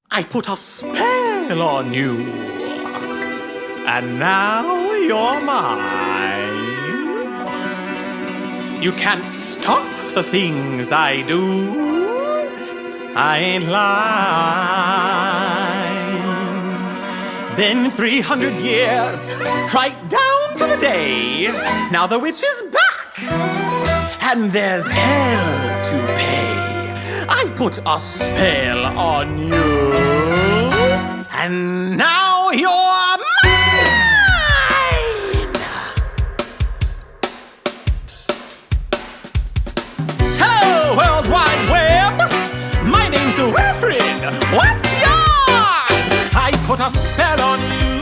I put a spell on you, and now you're mine. You can't stop the things I do. I ain't lying. Been 300 years, right down to the day. Now the witch is back, and there's hell to pay. I put a spell on you, and now you're mine! Hello, World Wide Web! My name's Winifred. What's yours? I put a spell on you.